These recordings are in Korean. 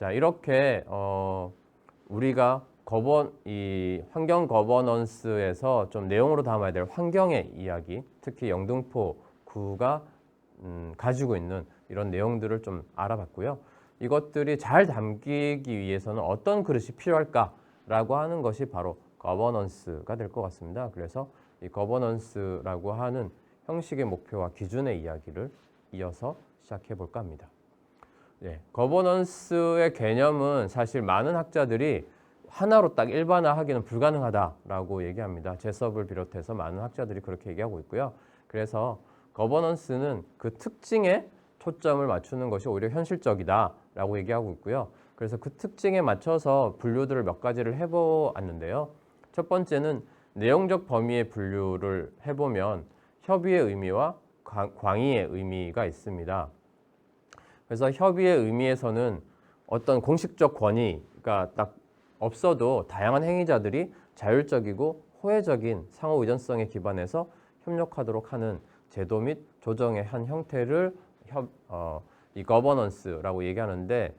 자, 이렇게 우리가 이 환경 거버넌스에서 좀 내용으로 담아야 될 환경의 이야기, 특히 영등포 구가 가지고 있는 이런 내용들을 좀 알아봤고요. 이것들이 잘 담기기 위해서는 어떤 그릇이 필요할까라고 하는 것이 바로 거버넌스가 될 것 같습니다. 그래서 이 거버넌스라고 하는 형식의 목표와 기준의 이야기를 이어서 시작해 볼까 합니다. 네, 거버넌스의 개념은 사실 많은 학자들이 하나로 딱 일반화하기는 불가능하다라고 얘기합니다. 제섭을 비롯해서 많은 학자들이 그렇게 얘기하고 있고요. 그래서 거버넌스는 그 특징에 초점을 맞추는 것이 오히려 현실적이다라고 얘기하고 있고요. 그래서 그 특징에 맞춰서 분류들을 몇 가지를 해보았는데요. 첫 번째는 내용적 범위의 분류를 해보면 협의의 의미와 광의의 의미가 있습니다. 그래서 협의의 의미에서는 어떤 공식적 권위가 딱 없어도 다양한 행위자들이 자율적이고 호혜적인 상호 의존성에 기반해서 협력하도록 하는 제도 및 조정의 한 형태를 이 거버넌스라고 얘기하는데,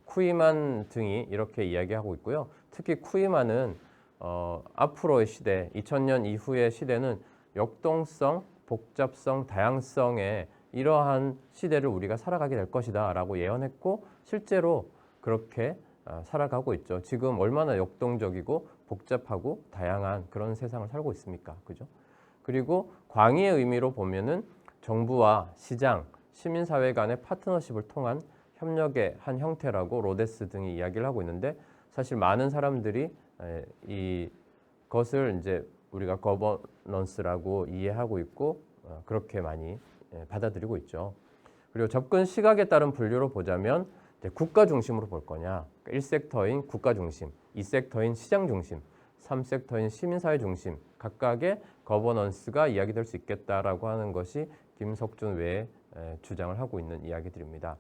쿠이만 등이 이렇게 이야기하고 있고요. 특히 쿠이만은 앞으로의 시대, 2000년 이후의 시대는 역동성, 복잡성, 다양성의 이러한 시대를 우리가 살아가게 될 것이다 라고 예언했고, 실제로 그렇게 살아가고 있죠. 지금 얼마나 역동적이고 복잡하고 다양한 그런 세상을 살고 있습니까? 그죠? 그리고 광의의 의미로 보면은 정부와 시장, 시민사회 간의 파트너십을 통한 협력의 한 형태라고 로데스 등이 이야기를 하고 있는데, 사실 많은 사람들이 이것을 이제 우리가 거버넌스라고 이해하고 있고 그렇게 많이 받아들이고 있죠. 그리고 접근 시각에 따른 분류로 보자면 국가 중심으로 볼 거냐, 1섹터인 국가 중심, 2섹터인 시장 중심, 3섹터인 시민사회 중심, 각각의 거버넌스가 이야기될 수 있겠다라고 하는 것이 김석준 외에 주장을 하고 있는 이야기들입니다.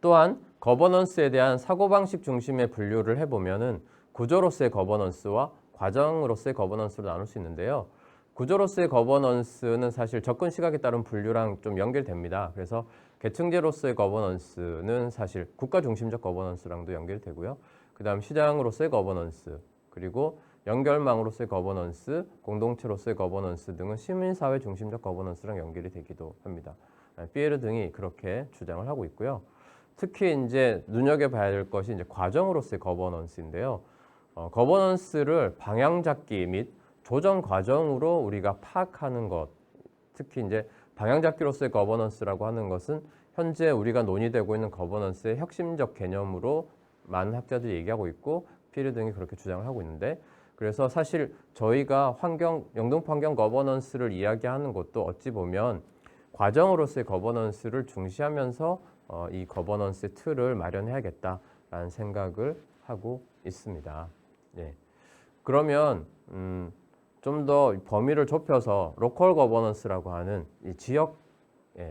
또한 거버넌스에 대한 사고방식 중심의 분류를 해보면은 구조로서의 거버넌스와 과정으로서의 거버넌스로 나눌 수 있는데요. 구조로서의 거버넌스는 사실 접근 시각에 따른 분류랑 좀 연결됩니다. 그래서 계층제로서의 거버넌스는 사실 국가 중심적 거버넌스랑도 연결되고요. 그 다음 시장으로서의 거버넌스, 그리고 연결망으로서의 거버넌스, 공동체로서의 거버넌스 등은 시민사회 중심적 거버넌스랑 연결이 되기도 합니다. 피에르 등이 그렇게 주장을 하고 있고요. 특히 이제 눈여겨봐야 될 것이 이제 과정으로서의 거버넌스인데요. 거버넌스를 방향 잡기 및 조정 과정으로 우리가 파악하는 것, 특히 이제 방향 잡기로서의 거버넌스라고 하는 것은 현재 우리가 논의되고 있는 거버넌스의 혁신적 개념으로 많은 학자들이 얘기하고 있고 피에르 등이 그렇게 주장을 하고 있는데, 그래서 사실 저희가 영등포 환경 거버넌스를 이야기하는 것도 어찌 보면 과정으로서의 거버넌스를 중시하면서 이 거버넌스의 틀을 마련해야겠다라는 생각을 하고 있습니다. 예. 그러면 좀 더 범위를 좁혀서 로컬 거버넌스라고 하는 이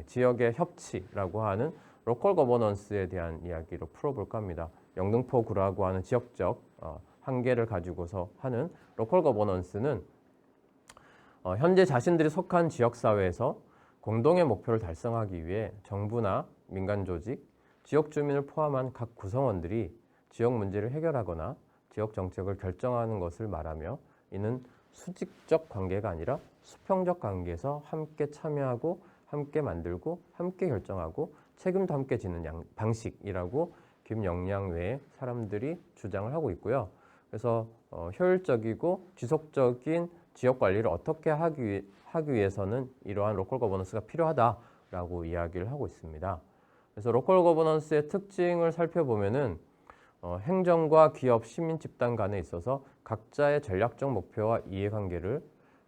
지역의 협치라고 하는 로컬 거버넌스에 대한 이야기로 풀어볼까 합니다. 영등포구라고 하는 지역적 한계를 가지고서 하는 로컬 거버넌스는 현재 자신들이 속한 지역사회에서 공동의 목표를 달성하기 위해 정부나 민간조직, 지역 주민을 포함한 각 구성원들이 지역 문제를 해결하거나 지역 정책을 결정하는 것을 말하며, 이는 수직적 관계가 아니라 수평적 관계에서 함께 참여하고 함께 만들고 함께 결정하고 책임도 함께 지는 방식이라고 김영량 외의 사람들이 주장을 하고 있고요. 그래서 효율적이고 지속적인 지역 관리를 어떻게 하기 위해서는 이러한 로컬 거버넌스가 필요하다라고 이야기를 하고 있습니다. 그래서 로컬 거버넌스의 특징을 살펴보면은 행정과 기업, 시민 집단 간에 있어서 각자의 전략적 목표와 이해관계를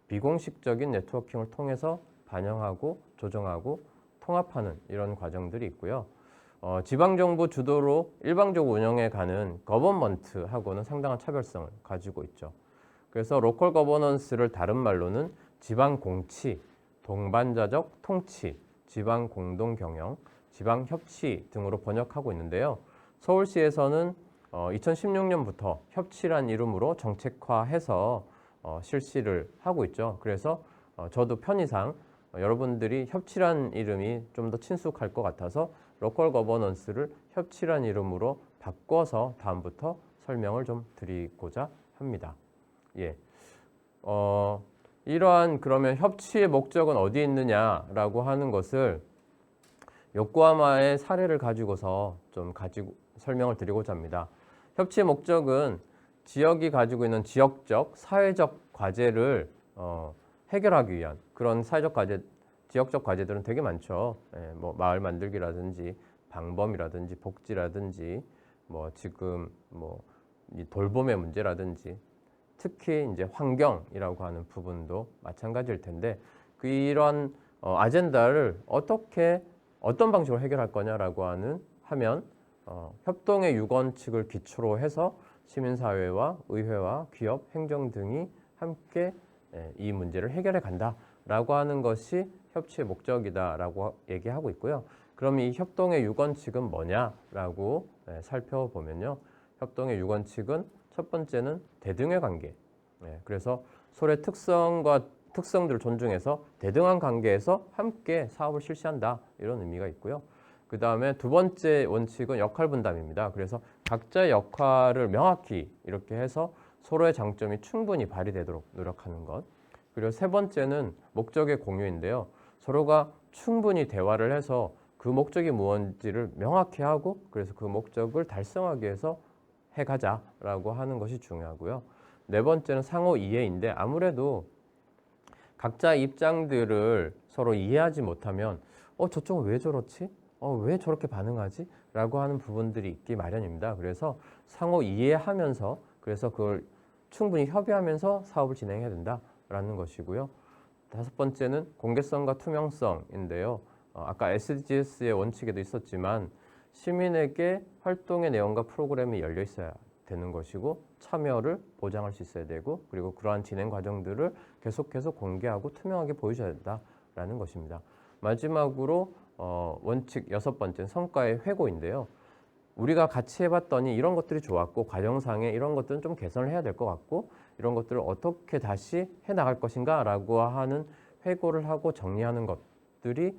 비공식적인 네트워킹을 통해서 반영하고 조정하고 통합하는 이런 과정들이 있고요. 지방정부 주도로 일방적 운영해 가는 거버먼트하고는 상당한 차별성을 가지고 있죠. 그래서 로컬 거버넌스를 다른 말로는 지방 공치, 동반자적 통치, 지방 공동 경영, 지방 협치 등으로 번역하고 있는데요. 서울시에서는 2016년부터 협치란 이름으로 정책화해서 실시를 하고 있죠. 그래서 저도 편의상 여러분들이 협치란 이름이 좀 더 친숙할 것 같아서 로컬 거버넌스를 협치란 이름으로 바꿔서 다음부터 설명을 좀 드리고자 합니다. 예. 이러한 그러면 협치의 목적은 어디에 있느냐라고 하는 것을 요코하마의 사례를 가지고서 좀 설명을 드리고자 합니다. 협치의 목적은 지역이 가지고 있는 지역적, 사회적 과제를 해결하기 위한 그런 사회적 과제, 지역적 과제들은 되게 많죠. 예, 뭐 마을 만들기라든지 방범이라든지 복지라든지 뭐 지금 뭐 이 돌봄의 문제라든지 특히 이제 환경이라고 하는 부분도 마찬가지일 텐데 이런 아젠다를 어떤 방식으로 해결할 거냐라고 하면 협동의 유건칙을 기초로 해서 시민사회와 의회와 기업, 행정 등이 함께 이 문제를 해결해 간다라고 하는 것이 협치의 목적이다라고 얘기하고 있고요. 그럼 이 협동의 유건칙은 뭐냐라고 살펴보면요. 협동의 유건칙은 첫 번째는 대등의 관계. 그래서 서로의 특성들을 존중해서 대등한 관계에서 함께 사업을 실시한다. 이런 의미가 있고요. 그 다음에 두 번째 원칙은 역할 분담입니다. 그래서 각자의 역할을 명확히 이렇게 해서 서로의 장점이 충분히 발휘되도록 노력하는 것. 그리고 세 번째는 목적의 공유인데요. 서로가 충분히 대화를 해서 그 목적이 무엇인지를 명확히 하고 그래서 그 목적을 달성하기 위해서 해가자라고 하는 것이 중요하고요. 네 번째는 상호 이해인데 아무래도 각자 입장들을 서로 이해하지 못하면 저쪽은 왜 저렇지? 왜 저렇게 반응하지? 라고 하는 부분들이 있기 마련입니다. 그래서 상호 이해하면서 그래서 그걸 충분히 협의하면서 사업을 진행해야 된다라는 것이고요. 다섯 번째는 공개성과 투명성인데요. 아까 SDGs의 원칙에도 있었지만 시민에게 활동의 내용과 프로그램이 열려 있어야 되는 것이고 참여를 보장할 수 있어야 되고 그리고 그러한 진행 과정들을 계속해서 공개하고 투명하게 보여줘야 된다라는 것입니다. 마지막으로 원칙 여섯 번째 성과의 회고인데요. 우리가 같이 해봤더니 이런 것들이 좋았고 과정상에 이런 것들은 좀 개선을 해야 될 것 같고 이런 것들을 어떻게 다시 해나갈 것인가 라고 하는 회고를 하고 정리하는 것들이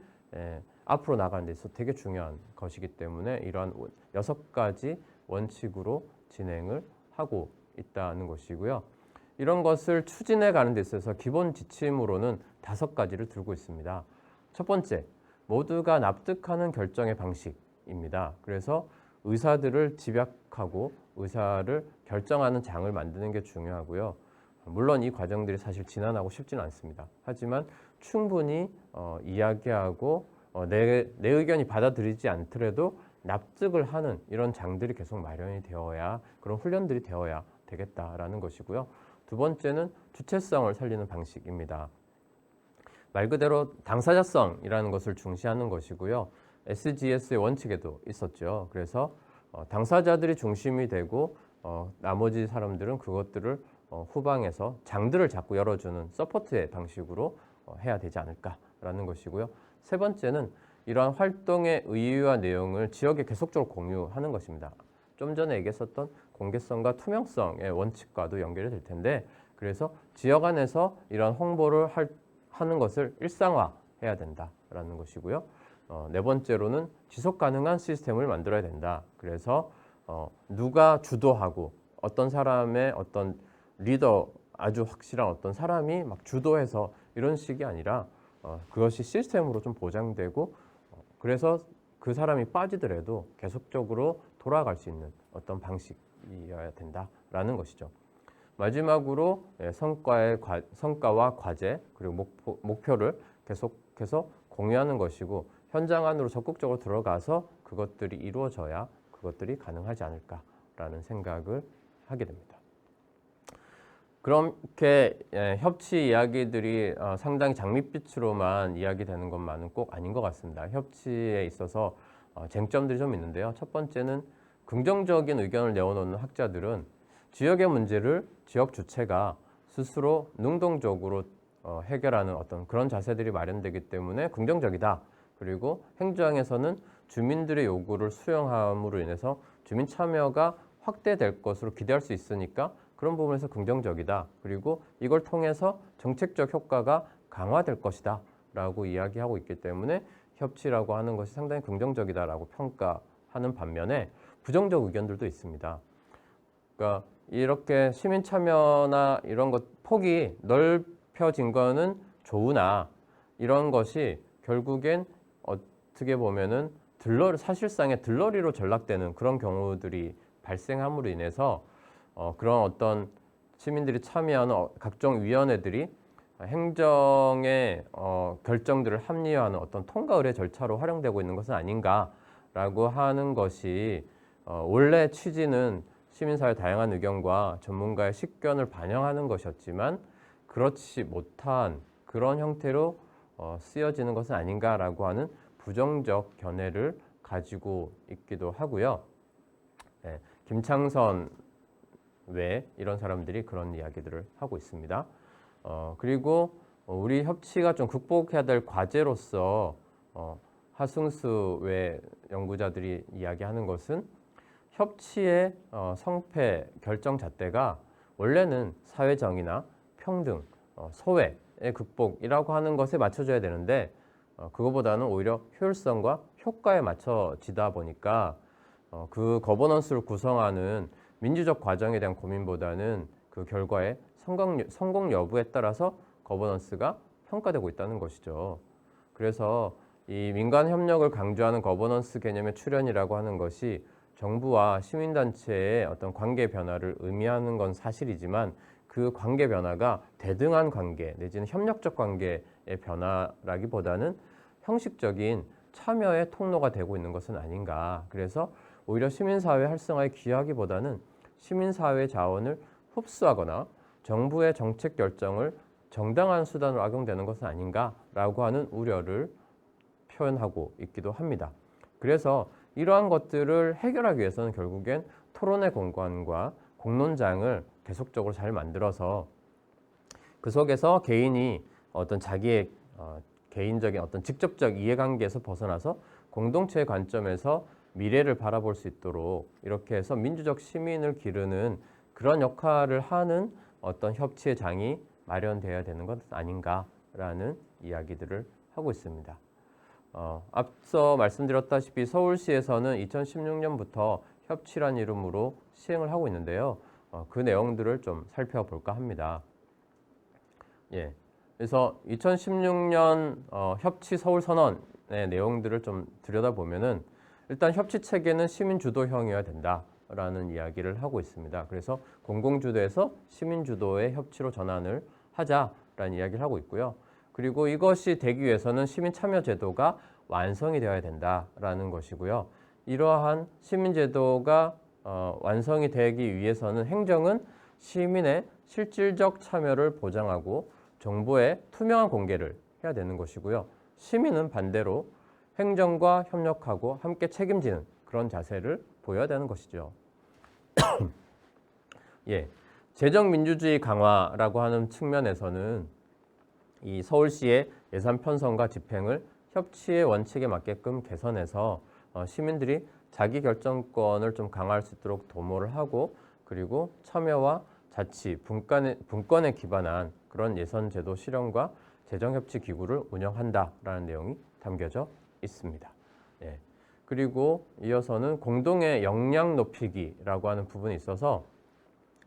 앞으로 나가는 데 있어서 되게 중요한 것이기 때문에 이러한 6가지 원칙으로 진행을 하고 있다는 것이고요. 이런 것을 추진해 가는 데 있어서 기본 지침으로는 5가지를 들고 있습니다. 첫 번째, 모두가 납득하는 결정의 방식입니다. 그래서 의사들을 집약하고 의사를 결정하는 장을 만드는 게 중요하고요. 물론 이 과정들이 사실 지난하고 쉽지는 않습니다. 하지만 충분히 이야기하고 내 의견이 받아들이지 않더라도 납득을 하는 이런 장들이 계속 마련이 되어야 그런 훈련들이 되어야 되겠다라는 것이고요. 두 번째는 주체성을 살리는 방식입니다. 말 그대로 당사자성이라는 것을 중시하는 것이고요. SGS의 원칙에도 있었죠. 그래서 당사자들이 중심이 되고 나머지 사람들은 그것들을 후방에서 장들을 자꾸 열어주는 서포트의 방식으로 해야 되지 않을까라는 것이고요. 세 번째는 이러한 활동의 의의와 내용을 지역에 계속적으로 공유하는 것입니다. 좀 전에 얘기했었던 공개성과 투명성의 원칙과도 연결이 될 텐데 그래서 지역 안에서 이러한 홍보를 하는 것을 일상화해야 된다라는 것이고요. 네 번째로는 지속 가능한 시스템을 만들어야 된다. 그래서 누가 주도하고 어떤 사람의 어떤 리더 아주 확실한 어떤 사람이 막 주도해서 이런 식이 아니라 그것이 시스템으로 좀 보장되고 그래서 그 사람이 빠지더라도 계속적으로 돌아갈 수 있는 어떤 방식이어야 된다라는 것이죠. 마지막으로 성과와 과제 그리고 목표를 계속해서 공유하는 것이고 현장 안으로 적극적으로 들어가서 그것들이 이루어져야 그것들이 가능하지 않을까라는 생각을 하게 됩니다. 그렇게 협치 이야기들이 상당히 장밋빛으로만 이야기되는 것만은 꼭 아닌 것 같습니다. 협치에 있어서 쟁점들이 좀 있는데요. 첫 번째는 긍정적인 의견을 내어놓는 학자들은 지역의 문제를 지역 주체가 스스로 능동적으로 해결하는 어떤 그런 자세들이 마련되기 때문에 긍정적이다. 그리고 행정에서는 주민들의 요구를 수용함으로 인해서 주민 참여가 확대될 것으로 기대할 수 있으니까 그런 부분에서 긍정적이다. 그리고 이걸 통해서 정책적 효과가 강화될 것이다 라고 이야기하고 있기 때문에 협치라고 하는 것이 상당히 긍정적이다라고 평가하는 반면에 부정적 의견들도 있습니다. 그러니까 이렇게 시민 참여나 이런 것 폭이 넓혀진 거는 좋으나 이런 것이 결국엔 어떻게 보면은 사실상의 들러리로 전락되는 그런 경우들이 발생함으로 인해서 그런 어떤 시민들이 참여하는 각종 위원회들이 행정의 결정들을 합리화하는 어떤 통과 의례 절차로 활용되고 있는 것은 아닌가라고 하는 것이 원래 취지는 시민사회 다양한 의견과 전문가의 식견을 반영하는 것이었지만 그렇지 못한 그런 형태로 쓰여지는 것은 아닌가라고 하는 부정적 견해를 가지고 있기도 하고요. 네, 김창선 외 이런 사람들이 그런 이야기들을 하고 있습니다. 그리고 우리 협치가 좀 극복해야 될 과제로서 하승수 외 연구자들이 이야기하는 것은 협치의 성패 결정 잣대가 원래는 사회정의나 평등, 소외의 극복이라고 하는 것에 맞춰져야 되는데 그거보다는 오히려 효율성과 효과에 맞춰지다 보니까 그 거버넌스를 구성하는 민주적 과정에 대한 고민보다는 그 결과의 성공 여부에 따라서 거버넌스가 평가되고 있다는 것이죠. 그래서 이 민간 협력을 강조하는 거버넌스 개념의 출현이라고 하는 것이 정부와 시민단체의 어떤 관계 변화를 의미하는 건 사실이지만 그 관계 변화가 대등한 관계 내지는 협력적 관계의 변화라기보다는 형식적인 참여의 통로가 되고 있는 것은 아닌가. 그래서 오히려 시민사회 활성화에 기여하기보다는 시민사회 자원을 흡수하거나 정부의 정책 결정을 정당한 수단으로 악용되는 것은 아닌가라고 하는 우려를 표현하고 있기도 합니다. 그래서 이러한 것들을 해결하기 위해서는 결국엔 토론의 공간과 공론장을 계속적으로 잘 만들어서 그 속에서 개인이 어떤 자기의 개인적인 어떤 직접적 이해관계에서 벗어나서 공동체의 관점에서 미래를 바라볼 수 있도록 이렇게 해서 민주적 시민을 기르는 그런 역할을 하는 어떤 협치의 장이 마련되어야 되는 것 아닌가라는 이야기들을 하고 있습니다. 앞서 말씀드렸다시피 서울시에서는 2016년부터 협치란 이름으로 시행을 하고 있는데요. 그 내용들을 좀 살펴볼까 합니다. 예, 그래서 2016년 협치 서울선언의 내용들을 좀 들여다보면은 일단 협치 체계는 시민 주도형이어야 된다라는 이야기를 하고 있습니다. 그래서 공공주도에서 시민 주도의 협치로 전환을 하자라는 이야기를 하고 있고요. 그리고 이것이 되기 위해서는 시민 참여 제도가 완성이 되어야 된다라는 것이고요. 이러한 시민 제도가 완성이 되기 위해서는 행정은 시민의 실질적 참여를 보장하고 정보의 투명한 공개를 해야 되는 것이고요. 시민은 반대로 행정과 협력하고 함께 책임지는 그런 자세를 보여야 되는 것이죠. 예, 재정민주주의 강화라고 하는 측면에서는 이 서울시의 예산 편성과 집행을 협치의 원칙에 맞게끔 개선해서 시민들이 자기 결정권을 좀 강화할 수 있도록 도모를 하고 그리고 참여와 자치, 분권에 기반한 그런 예산 제도 실현과 재정협치 기구를 운영한다라는 내용이 담겨져 있습니다. 예. 그리고 이어서는 공동의 역량 높이기라고 하는 부분이 있어서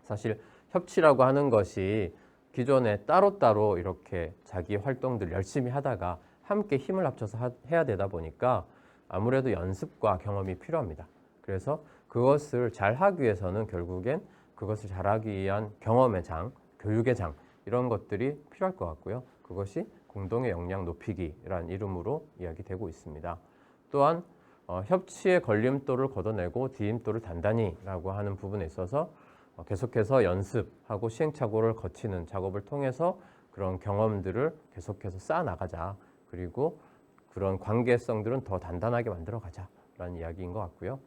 사실 협치라고 하는 것이 기존에 따로따로 이렇게 자기 활동들 열심히 하다가 함께 힘을 합쳐서 해야 되다 보니까 아무래도 연습과 경험이 필요합니다. 그래서 그것을 잘 하기 위해서는 결국엔 그것을 잘하기 위한 경험의 장, 교육의 장 이런 것들이 필요할 것 같고요. 그것이 공동의 역량 높이기라는 이름으로 이야기되고 있습니다. 또한 협치의 걸림돌을 걷어내고 디딤돌을 단단히라고 하는 부분에 있어서 계속해서 연습하고 시행착오를 거치는 작업을 통해서 그런 경험들을 계속해서 쌓아나가자. 그리고 그런 관계성들은 더 단단하게 만들어가자라는 이야기인 것 같고요.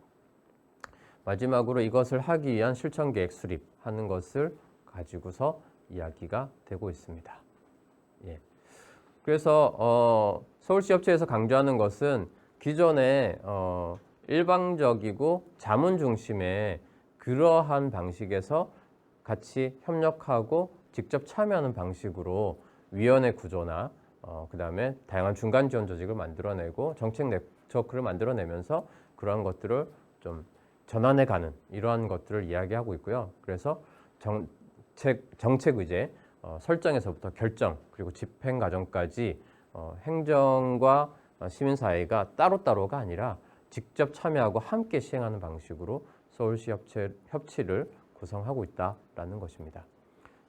마지막으로 이것을 하기 위한 실천계획 수립하는 것을 가지고서 이야기가 되고 있습니다. 예. 그래서 서울시 협치에서 강조하는 것은 기존의 일방적이고 자문 중심의 그러한 방식에서 같이 협력하고 직접 참여하는 방식으로 위원회 구조나 그다음에 다양한 중간 지원 조직을 만들어내고 정책 네트워크를 만들어내면서 그러한 것들을 좀 전환해가는 이러한 것들을 이야기하고 있고요. 그래서 정책 의제 설정에서부터 결정 그리고 집행 과정까지 행정과 시민사회가 따로따로가 아니라 직접 참여하고 함께 시행하는 방식으로 서울시 협치를 구성하고 있다라는 것입니다.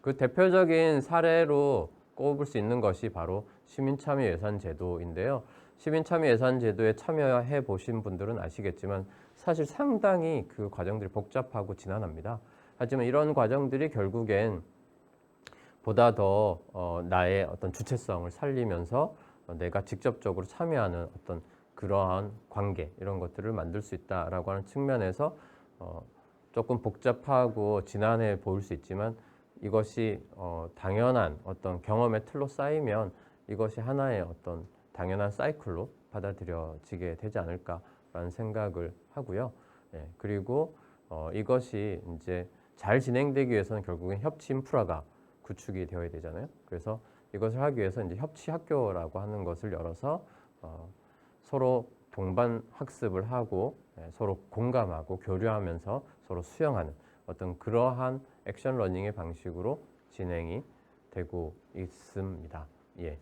그 대표적인 사례로 꼽을 수 있는 것이 바로 시민참여예산제도인데요. 시민참여예산제도에 참여해 보신 분들은 아시겠지만 사실 상당히 그 과정들이 복잡하고 지난합니다. 하지만 이런 과정들이 결국엔 보다 더 나의 어떤 주체성을 살리면서 내가 직접적으로 참여하는 어떤 그러한 관계 이런 것들을 만들 수 있다라고 하는 측면에서 조금 복잡하고 지난해 보일 수 있지만 이것이 당연한 어떤 경험의 틀로 쌓이면 이것이 하나의 어떤 당연한 사이클로 받아들여지게 되지 않을까라는 생각을 하고요. 예, 그리고 이것이 이제 잘 진행되기 위해서는 결국엔 협치 인프라가 구축이 되어야 되잖아요. 그래서 이것을 하기 위해서 이제 협치 학교라고 하는 것을 열어서 서로 동반 학습을 하고 서로 공감하고 교류하면서 서로 수용하는 어떤 그러한 액션 러닝의 방식으로 진행이 되고 있습니다. 예.